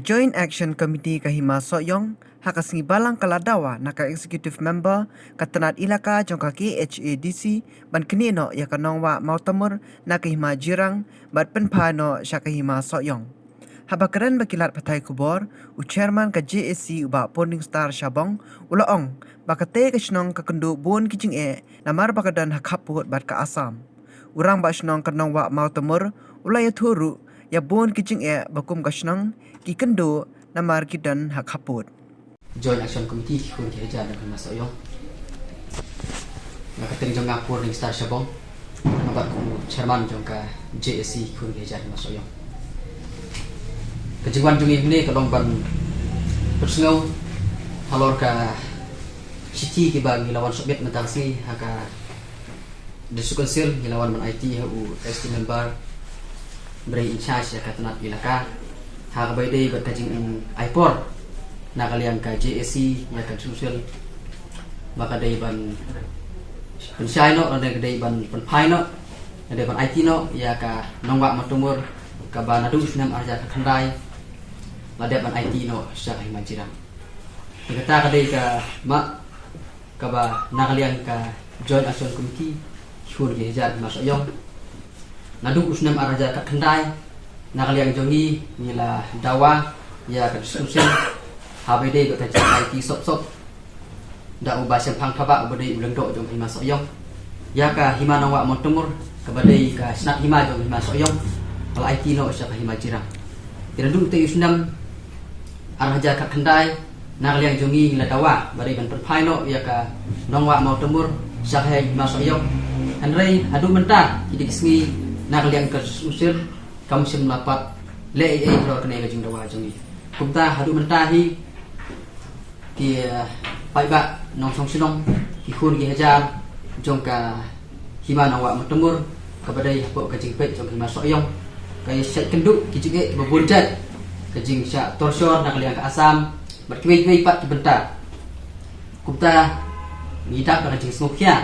Joint Action Committee kahima soyong hakasingi balang kaladawa naka executive member katanat ilaka jongka KHADC ban kenino ya kanongwa mautamur nakahima jirang bat penpano syakahima soyong. Habakaran bakilat patai kubor u chairman ka JSC uba Ponding Star Shabong ulaong bakate kasnong kakendu bun kijing namar bakadan hakaput bat ka Asam. Urang ba snong kanongwa mautamur ulaya turu ya bun kijing bakum kasnong ki kendo namar kidan hakaput. Joint Action Committee kun ki aja dengan Mas Oyong. Ngakating jong ngapur ning Star Shabong. Nabat ku chairman jong ka JSC kun ki aja Mas Oyong. Kejiwan jong ini kalong ban persengau halor ka city ki bang lawan Soviet mentangsi haka desukonsil lawan man IT hu ST member beri in charge ya katanat ilaka hak baidai berkajing IPOR nakaliang ka JSC ya kan social baka day ban pensai no ada day ban penpai no ada ban IT no ya ka nongwa matumur ka banadu sinam arja ka khandai lada ban IT no sya himajira kita ka day ka ma ka ba nakaliang ka Joint Action Committee syur ge jar mas oyong nadu usnam arja ka khandai nakaliang jongi nila dawa ya ka diskusi habede ko tajak IT sop da ubasem phang thaba ubade ulang do jong hima soyong ya ka hima nawa montumur ka badai ka snap hima jong hima soyong kala IT no sya ka hima jirang tiradu te usnam arja ka khandai nakaliang jongi nila dawa badai ban penpai no ya ka nongwa montumur sya ka hima soyong anrei adu mentah hidik sengi nakaliang ka usil kam sim lapat le ro kene ga jing dawa jongi kumta hadu mentahi ki pai ba nong song sinong ki khun ki hajar jong ka hima nawa matumur ka badai hapo ka jing pe jong hima soyong ka set kenduk ki jige babunjat ka jing sya torsor nak liang ka Asam berkiwi pat ki benta kumta ngidak ka jing smokya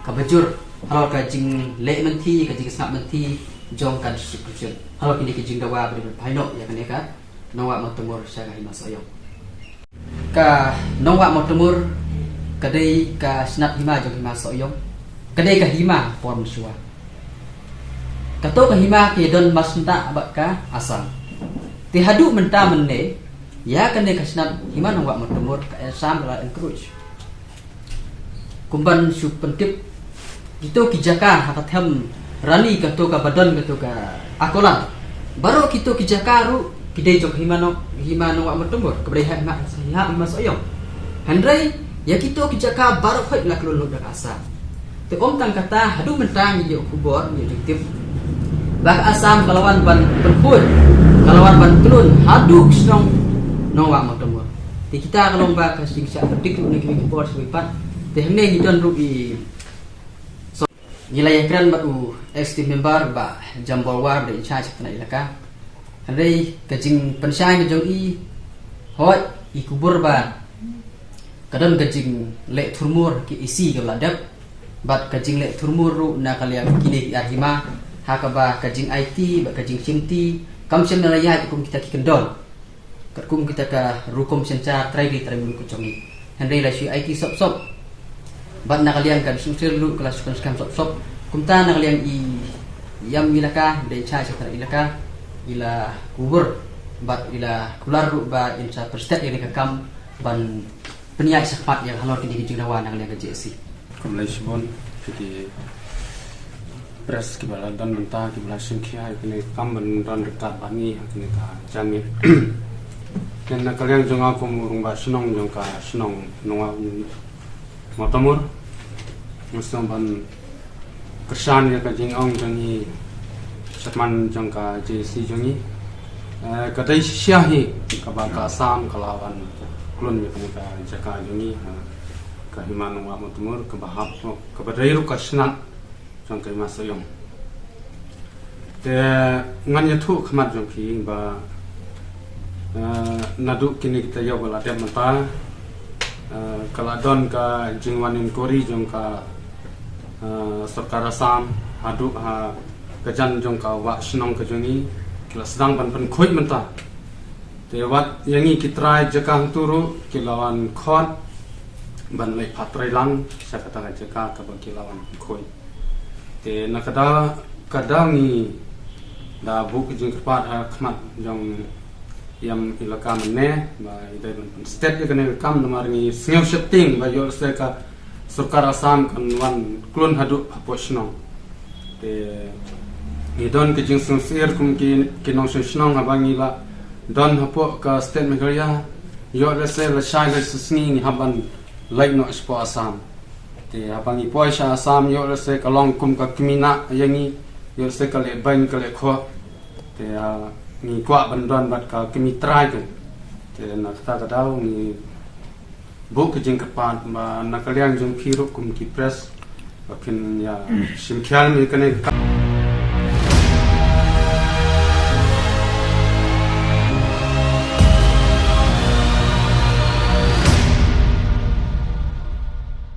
ka bajur halo ka jing le menti ka jing snap menti jong kan subscription halo kini kijing dawa beri paino ya kan ka nawa matumur sya hima soyong ka nawa matumur kadai ka snap hima jong hima soyong kadai ka hima pon suwa kato ka hima ke don masnta abak ka Asam ti hadu menta menne ya kan ka snap hima nawa matumur ka Asam la encourage kumban su pentip itu kijaka hakatem rani kato ka badan kato ka akolan baru kito kijakaru kidai jok himano wa matumur kebrei hima soyong handrai ya kito kijaka baru khoi la kelulu dak Asam te om tang kata hadu mentang yo kubor yo diktif bak Asam kalawan ban penput kalawan ban kelun hadu snong wa matumur ti kita kalomba ka sing sya pedik ni kubor sewipat te hne hidon rugi Nilai keren batu ST member ba jambol war de charge kana ilaka handai kajing pensai na jong i hoi i kubur ba kadon kajing le thurmur ki isi ga ladap bat kajing le thurmur ru na kalia kini arhima hakaba kajing IT ba kajing simti kamsem na ya kum kita ki kendol kum kita ka rukum senca trai di trai ku congi handai la si IT sop bat nakalian kan susil lu kelas skam sop kumta nakalian i yam ilaka de cha sa ilaka ila kubur bat ila kular ru ba insa perstet ini kam ban peniak sakpat yang halor kini kijing dawa nakalian ke JSC kumlai sibon jadi pres kibala dan mentah kibala singkia kini kam ban ran dekat bani kini ka jami dan nakalian jong aku murung ba senong jong ka senong nonga matamur musang ban kersan ya kajing ong jangi satman jangka JSC jangi kadai syahi kabaka Asam kalawan klun ya ka jaka jangi ka himan wa matumur ka bahap ka badai ru kasnat jangka hima soyong te ngan ya thu khmat jong phi ba nadu kini kita yo bala tem mata kaladon ka jingwanin kori jong ka Sarkar Asam hadu ha kajan jong ka wa snong ka jongi kila sedang ban khoi menta te wat yangi kitrai jakang turu kilawan khot ban mai patrai lang sa kata jaka ka kilawan khoi te nakada kadang da buk jing kepat khmat jong yam ilaka mane ba idai state ke ne kam namar ni snew shifting ba yo se ka Surkar Assam kan wan klun hadu aposno te ni don ke jing sincere kum ki nong shnong abangi la don hapo ka state megaria yo le se la shai le sni ni haban like no spo Assam te abangi poisha Assam yo le se ka long kum ka kimina yangi yo se ka le ban ka le kho te ni kwa ban don bat ka kimi try ke te na ta ka dau ni buk jing kapan ma nakaliang jung phiru kum ki press akin ya simkhyal mi kane